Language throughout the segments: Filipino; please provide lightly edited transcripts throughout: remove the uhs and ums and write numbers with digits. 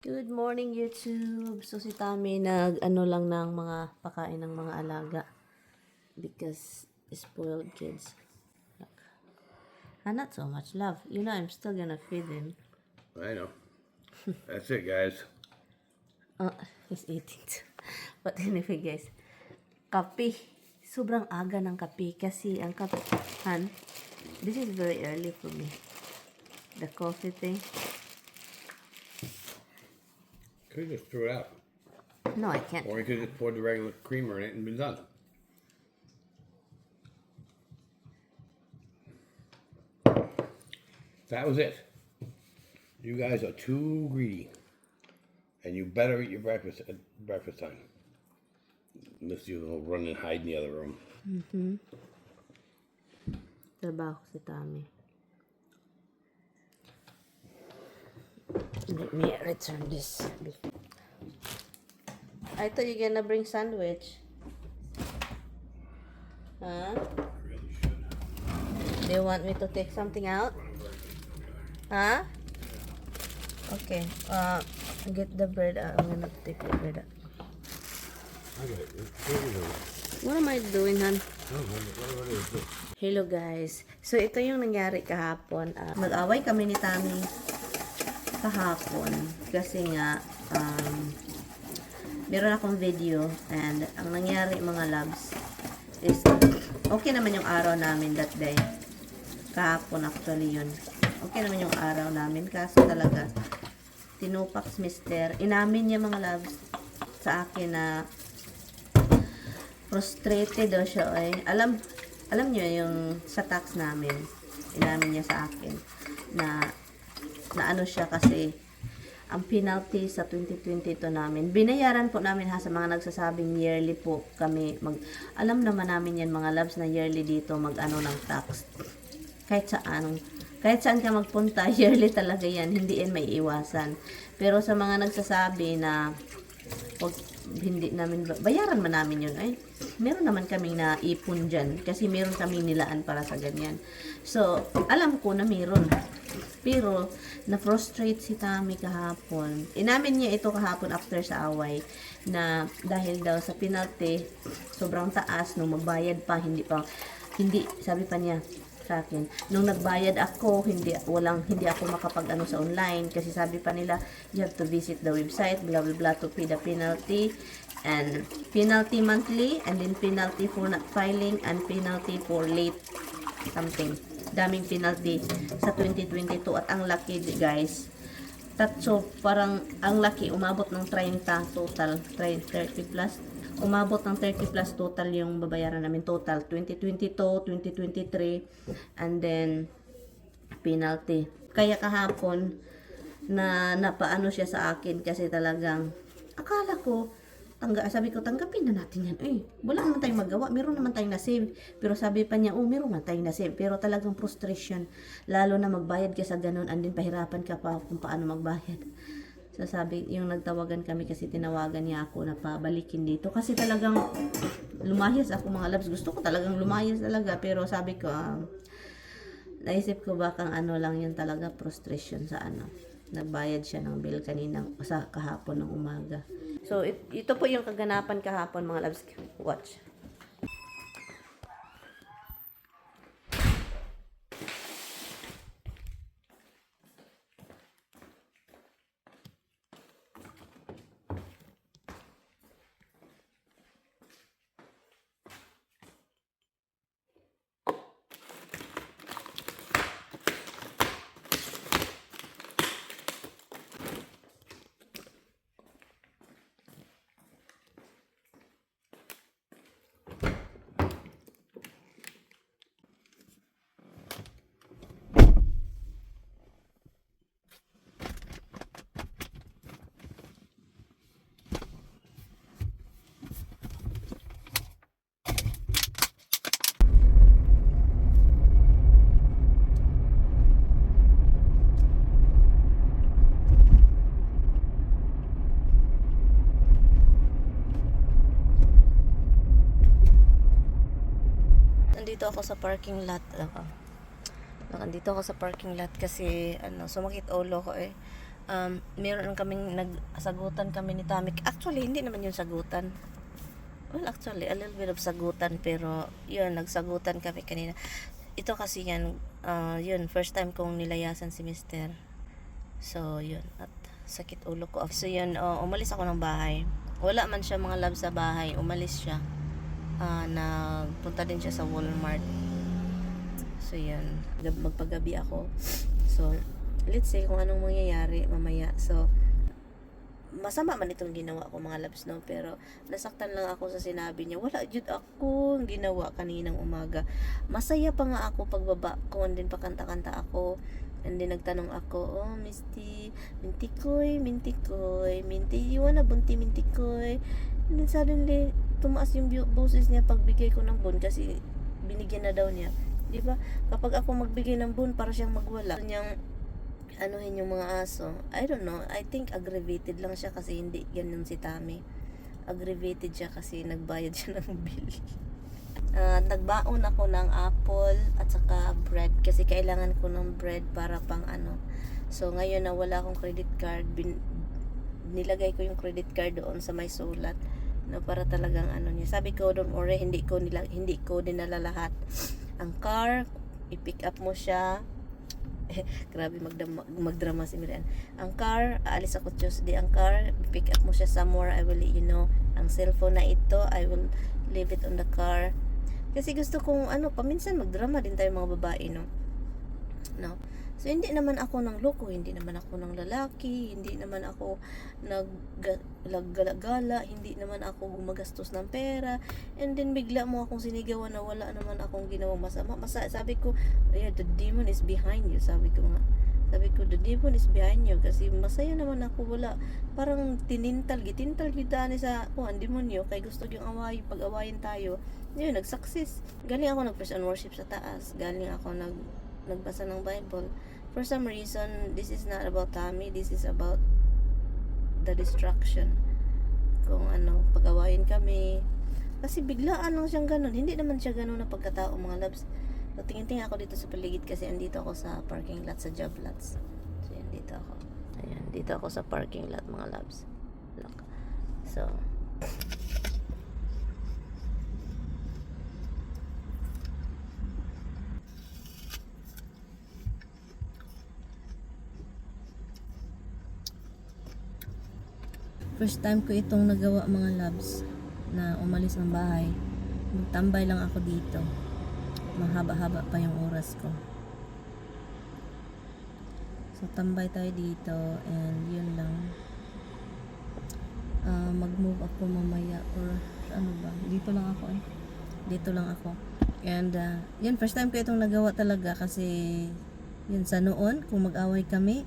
Good morning, YouTube. So, si Tami nag-ano lang ng mga pakain ng mga alaga because spoiled kids. And not so much love. You know, I'm still gonna feed him. I know. That's it, guys. Uh, he's eating too. But anyway, guys. Kape. Sobrang aga ng kape kasi ang kapehan, this is very early for me. The coffee thing. Could have just threw it out. No, I can't. Or you could have just poured the regular creamer in it and been done. That was it. You guys are too greedy. And you better eat your breakfast at breakfast time. Unless you will run and hide in the other room. Trabaho si Tami. Let me return this. I thought you were gonna bring sandwich. Huh? Really should. Do you want me to take something out? Huh? Okay. Get the bread out. I'm gonna take the bread out. I got it. What am I doing, hon? What is this? Hello, guys. So, ito yung nangyari kahapon. Nag-away kami ni Tami kahapon. Kasi nga, meron akong video. And, ang nangyari, mga loves, is, okay naman yung araw namin that day. Kahapon, actually, yun. Okay naman yung araw namin. Kaso talaga, tinupak mister. Inamin niya, mga loves, sa akin na frustrated daw siya. Alam niyo yung sa tax namin, inamin niya sa akin na ano siya kasi ang penalty sa 2022 namin, binayaran po namin sa mga nagsasabing yearly po kami alam naman namin yan mga loves na yearly dito mag-ano ng tax. Kahit saan ka magpunta, yearly talaga yan, hindi yan may iwasan. Pero sa mga nagsasabi na hindi namin, bayaran man namin yun, meron naman kaming naipon dyan, kasi meron kaming nilaan para sa ganyan. So, alam ko na meron. Pero, na-frustrate si Tami kahapon. Inamin niya ito kahapon after sa away, na dahil daw sa penalty, sobrang taas, nung magbayad pa, hindi, sabi pa niya, sa akin. Nung nagbayad ako, hindi ako makapag-ano sa online kasi sabi pa nila, you have to visit the website, blah blah blah to pay the penalty and penalty monthly and then penalty for not filing and penalty for late something. Daming penalty sa 2022 at ang laki guys. So parang ang laki umabot ng 30 total, 30 plus. Umabot ng 30 plus total yung babayaran namin total 2022, 2023 and then penalty. Kaya kahapon na napaano siya sa akin kasi talagang akala ko sabi ko tanggapin na natin yan. Wala naman tayong magawa, meron naman tayong na-save. Pero sabi pa niya, meron naman tayong na-save. Pero talagang frustration. Lalo na magbayad ka sa ganun and then pahirapan ka pa kung paano magbayad. So sabi, yung nagtawagan kami kasi tinawagan niya ako na pabalikin dito. Kasi talagang lumayas ako mga loves. Gusto ko talagang lumayas talaga. Pero sabi ko, naisip ko bakang ano lang yun talaga, frustration sa ano. Nagbayad siya ng bill kanina sa kahapon ng umaga. So ito po yung kaganapan kahapon mga loves. Watch. Nandito ako sa parking lot. Nandito ako sa parking lot kasi sumakit ulo ko meron kaming nagsagutan kami ni Tamik. Actually, hindi naman yung sagutan. Well, actually, a little bit of sagutan, pero yun, nagsagutan kami kanina. Ito kasi yan, yun, first time kong nilayasan si Mister. So, yun, at sakit ulo ko. So, yun, umalis ako ng bahay. Wala man siya mga love sa bahay, umalis siya. Nagpunta din siya sa Walmart. So, yun, magpagabi ako. So, let's say kung anong mangyayari mamaya. So, masama man itong ginawa ko mga loves, no, pero nasaktan lang ako sa sinabi niya. Wala jud ako ginawa kaninang umaga. Masaya pa nga ako pagbaba ko, and then pakanta-kanta ako, and then nagtanong ako, oh Misty, mintikoy, you wanna bunti mintikoy? And then suddenly tumaas yung boses niya pagbigay ko ng bon, kasi binigyan na daw niya, di ba? Kapag ako magbigay ng bon, para siyang magwala. Niyang anuhin yung mga aso. I don't know. I think aggravated lang siya kasi hindi ganun si Tami. Aggravated siya kasi nagbayad siya ng bill. Nagbaon ako ng apple at saka bread kasi kailangan ko ng bread para pang ano. So ngayon na wala akong credit card, nilagay ko yung credit card doon sa may sulat, no, para talagang ano niya. Sabi ko, don't worry, hindi ko dinala lahat. Ang car, i-pick up mo siya. Grabe magdrama si Miriam. Ang car, aalis ako Tuesday. Ang car, pick up mo siya somewhere, I will let you know. Ang cellphone na ito, I will leave it on the car. Kasi gusto kong paminsan magdrama din tayo mga babae, no? So hindi naman ako ng loko, hindi naman ako ng lalaki, hindi naman ako naggalagala, hindi naman ako gumagastos ng pera, and then bigla mo akong sinigawan na wala naman akong ginawang masama. Sabi ko, yeah, the demon is behind you. Sabi ko, the demon is behind you, kasi masaya naman ako, wala. Parang gitintal gidaan sa ang demonyo, kay gusto yung pag-awayin tayo. Yun, nag-success. Galing ako nag-praise and worship sa taas. Galing ako nagbasa ng Bible. For some reason, this is not about Tammy. This is about the distraction. Kung pag-awayin kami. Kasi biglaan lang siyang ganun. Hindi naman siya ganun na pagkatao, mga loves. So, tingin-tingin ako dito sa paligid kasi andito ako sa parking lot, sa job lots. So, yan, dito ako. Ayan, dito ako sa parking lot, mga loves. Look. So, first time ko itong nagawa, mga loves, na umalis ng bahay. Magtambay lang ako dito. Mahaba-haba pa yung oras ko. So tambay tayo dito, and yun lang. Mag-move ako mamaya, or dito lang ako Dito lang ako. And yun, first time ko itong nagawa talaga, kasi yun sa noon, kung mag-away kami,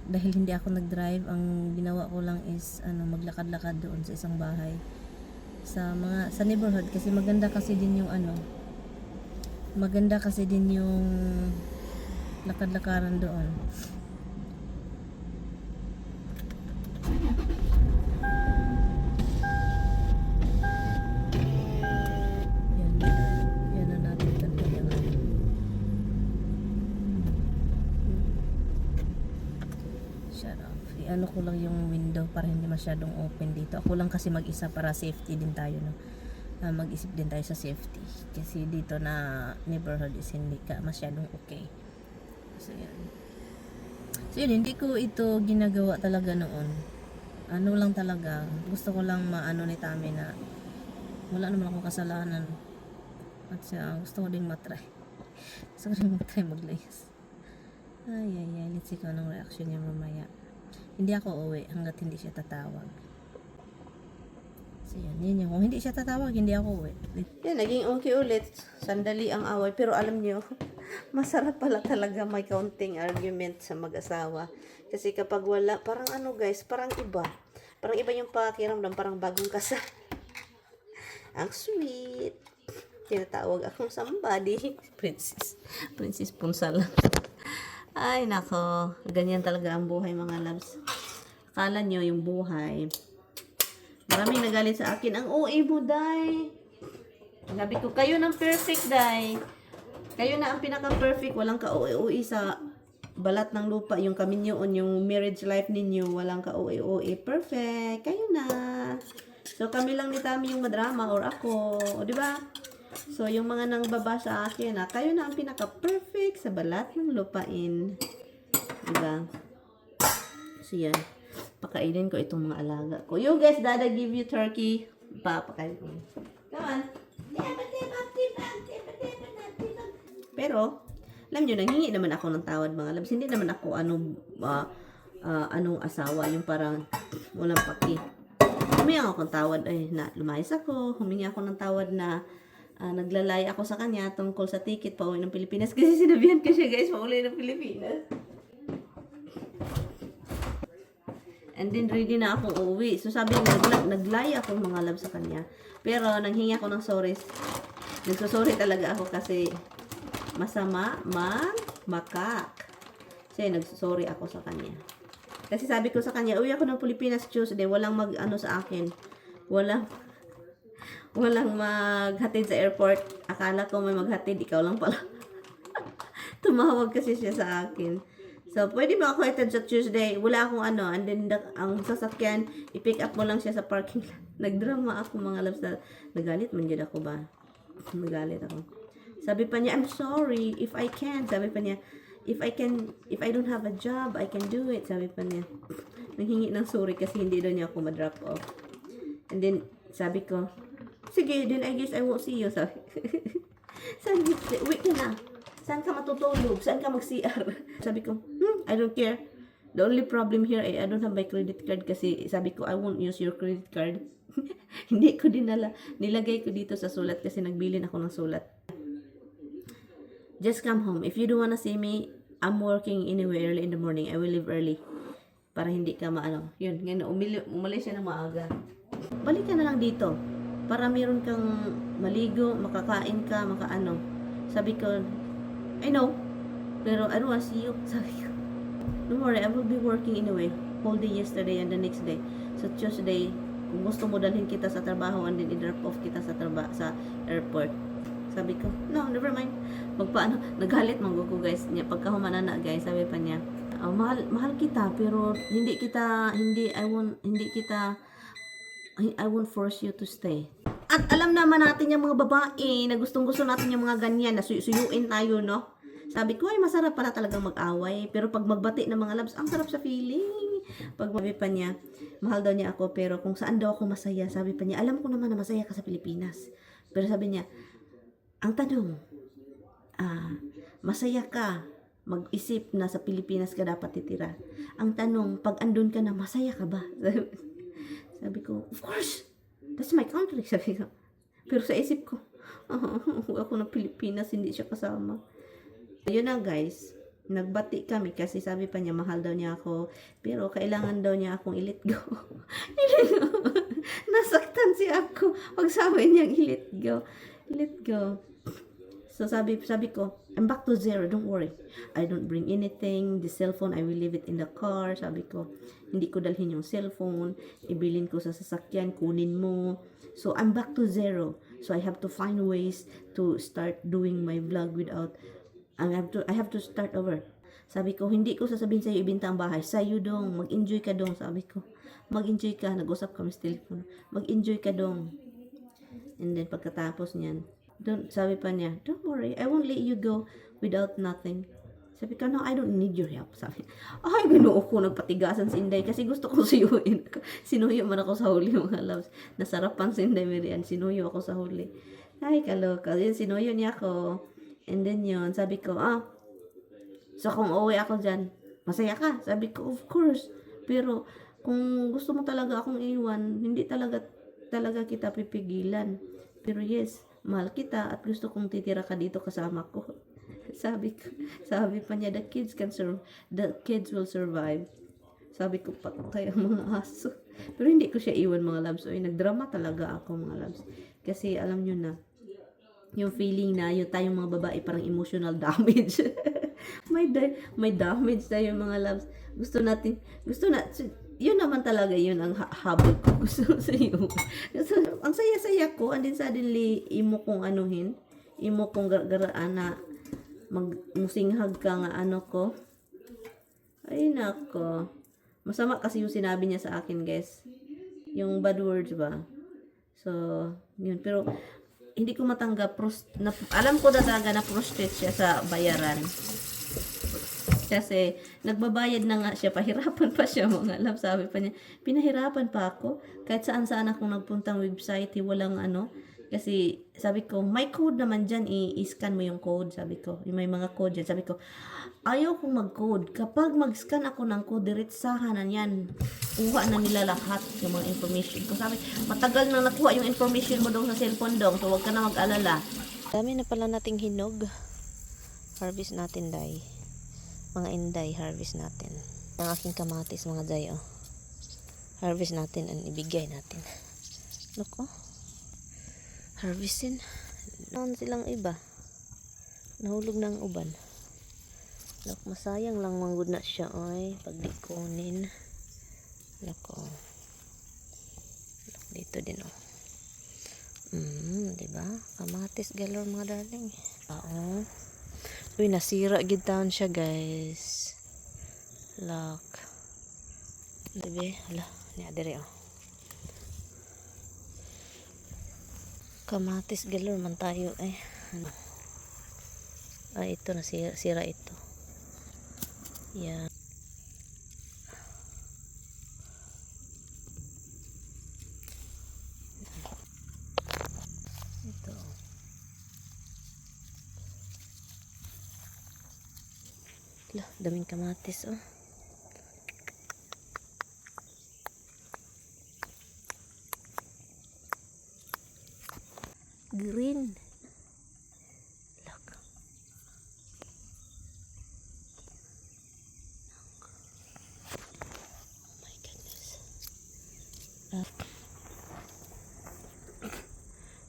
dahil hindi ako nag-drive, ang ginawa ko lang is maglakad-lakad doon sa isang bahay sa neighborhood, kasi maganda kasi din yung lakad-lakaran doon. Yan na natin tanong. Shut up. Ano ko lang yung window para hindi masyadong open dito. Ako lang kasi mag-isa para safety din tayo, no? Mag-isip din tayo sa safety. Kasi dito na neighborhood is hindi ka masyadong okay. So yun, hindi ko ito ginagawa talaga noon. Ano lang talaga, gusto ko lang maano ni Tami na wala naman akong kasalanan. At gusto ko ding matry. Gusto ko ding matry maglayas. Ay, let's see kung anong reaction niya mamaya. Hindi ako uwi hanggat hindi siya tatawag. So yan yung, kung hindi siya tatawag, hindi ako uwi. Yan, naging okay ulit. Sandali ang away, pero alam niyo, masarap pala talaga may kaunting argument sa mag-asawa. Kasi kapag wala, parang guys, parang iba. Parang iba yung pakiramdam, parang bagong kasal. Ang sweet. Tinatawag akong somebody. Princess Punsala. Ay, nako. Ganyan talaga ang buhay, mga loves. Akala nyo yung buhay. Maraming nagalit sa akin. Ang OA mo, Day. Sabi ko, kayo ng perfect, Day. Kayo na ang pinaka-perfect. Walang ka-OA sa balat ng lupa, yung kami yun, yung marriage life ninyo, walang ka-OA, perfect, kayo na. So, kami lang ni Tami yung madrama or ako, o di ba? So, yung mga nang baba sa akin, kayo na ang pinaka-perfect sa balat ng lupain. Di ba? So, yan. Pakainin ko itong mga alaga ko. You guys, Dada give you turkey. Papakain ko. Come on. Pero, alam nyo, nanghingi naman ako ng tawad mga labs. Hindi naman ako anong asawa. Yung parang walang paki. Humingi ako ng tawad na lumayas ako. Humingi ako ng tawad na naglalay ako sa kanya tungkol sa ticket pauwi ng Pilipinas. Kasi sinabihan ko siya guys, pauwi ng Pilipinas. And then ready na akong uuwi. So sabi niya, naglay ako mga love sa kanya. Pero nanghingi ako ng sorry. Nagsusorry talaga ako kasi masama makak. Kasi nagsusorry ako sa kanya. Kasi sabi ko sa kanya, uwi ako ng Pilipinas Tuesday, walang mag-ano sa akin. Walang maghatid sa airport. Akala ko may maghatid, ikaw lang pala. Tumawag kasi siya sa akin. So, pwede ba ako hatid sa Tuesday? Wala akong ano. And then, ang sasakyan, i-pick up mo lang siya sa parking lot. Nagdrama ako mga loves na nagalit man yun ako ba? Nagalit ako. Sabi pa niya, I'm sorry if I can. Sabi pa niya, if I don't have a job, I can do it. Sabi pa niya. Nanghingi ng sorry kasi hindi daw niya ako ma-drop off. And then, sabi ko, sige, then I guess I won't see you. Sabi. Sabi, wait ka na. Saan ka matutulog? Saan ka mag-CR? Sabi ko, I don't care. The only problem here ay I don't have my credit card kasi sabi ko, I won't use your credit card. Hindi ko dinala. Nilagay ko dito sa sulat kasi nagbilin ako ng sulat. Just come home. If you don't wanna see me, I'm working anyway early in the morning. I will leave early. Para hindi ka maano. Yun, ngayon, umalis siya ng maaga. Balik ka na lang dito. Para meron kang maligo, makakain ka, makaano. Sabi ko, I know, pero I don't want to see you. Sabi ko, don't worry, I will be working anyway. Whole day yesterday and the next day. So Tuesday, kung gusto mo dalhin kita sa trabaho and then i-drop off kita sa airport. Sabi ko, no, never mind. Nagalit manggugo guys. Pagkahumana na guys, sabi pa niya, mahal kita, pero I won't force you to stay. At alam naman natin yung mga babae na gustong-gusto natin yung mga ganyan, na suyuin tayo, no? Sabi ko, ay masarap pala talagang mag-away. Pero pag magbati ng mga loves, ang sarap sa feeling. Pag sabi pa niya, mahal daw niya ako, pero kung saan daw ako masaya, sabi pa niya, alam ko naman na masaya ka sa Pilipinas. Pero sabi niya, ang tanong, masaya ka, mag-isip na sa Pilipinas ka dapat titira. Ang tanong, pag andun ka na, masaya ka ba? Sabi ko, of course, that's my country, sabi ko. Pero sa isip ko, ako ng Pilipinas, hindi siya kasama. Yun na guys, nagbati kami kasi sabi pa niya, mahal daw niya ako, pero kailangan daw niya akong i-let go. Nasaktan siya ako, pag sabi niyang i-let go. Let go. So sabi ko, I'm back to zero, don't worry. I don't bring anything, the cellphone, I will leave it in the car. Sabi ko, hindi ko dalhin yung cellphone, ibilin ko sa sasakyan, kunin mo. So I'm back to zero. So I have to find ways to start doing my vlog without, I have to start over. Sabi ko, hindi ko sasabihin sa'yo ibenta ang bahay. Sa'yo dong, mag-enjoy ka dong. Sabi ko, mag-enjoy ka. Nag-usap kami sa telephone. Mag-enjoy ka dong. And then pagkatapos niyan, sabi pa niya, don't worry, I won't let you go without nothing. Sabi ko, no, I don't need your help. Sabi, ay, ginoo ko, nagpatigasan si Inday kasi gusto ko suyuin. Sinuyo man ako sa huli, mga loves. Nasarapan si Inday Miriam, sinuyo ako sa huli. Ay, kaloka. Yun, sinuyo niya ako. And then yun, sabi ko, so kung uwi ako dyan, masaya ka? Sabi ko, of course. Pero, kung gusto mo talaga akong iwan, hindi talaga kita pipigilan. Pero yes, mahal kita at gusto kong titira ka dito kasama ko. Sabi pa niya, the kids will survive. Sabi ko, patay ang mga aso. Pero hindi ko siya iwan mga loves. Oy, nagdrama talaga ako mga loves. Kasi alam nyo na, yung feeling na yung tayong mga babae parang emotional damage. may damage tayo mga loves. Yun naman talaga yun ang habol ko. Gusto sa iyo. Ang saya-saya ko, and then suddenly, imo kong garaan na magmusinghag ka nga ano ko. Ay, nako. Masama kasi yung sinabi niya sa akin, guys. Yung bad words ba? So, yun. Pero, hindi ko matanggap. Alam ko na talaga na prostrate siya sa bayaran. Kasi, nagbabayad na nga siya. Pahirapan pa siya, mga love. Sabi pa niya, pinahirapan pa ako. Kahit saan-saan ako nagpuntang website, walang ano. Kasi, sabi ko, may code naman dyan. I-scan mo yung code. Sabi ko, may mga code dyan. Sabi ko, ayaw kong mag-code. Kapag mag-scan ako ng code, diretsahan na yan. Kuha na nila lahat yung mga information ko. Sabi, matagal na nakuha yung information mo dong sa cellphone dong. So, huwag ka na mag-alala. Dami na pala nating hinog. Harvest natin, day. Mga inday, harvest natin. Ang aking kamatis, mga day, oh. Harvest natin and ibigay natin. Look, oh. Harvestin. Naon silang iba. Nahulog ng uban. Look, masayang lang manggod na siya, oy. Pag di kunin. Look, oh. Look, dito din, oh. Diba? Kamatis galore, mga darling. Oo. Uy, nasira gid taon siya, guys. Look. Diba? Hala, niya dire, oh. Kamatis galore man tayo, eh. Ano? Ay, ito, nasira ito. Yan. Ito. Lah, daming kamatis, oh. Green. Look. Oh my goodness.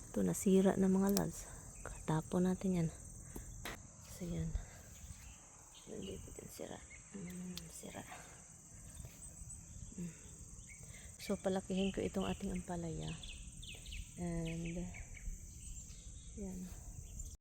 Ito, nasira na mga loves. Tapon natin yan. So, yan. Nandito din sira. Sira. So, palakihin ko itong ating ampalaya. And, yan.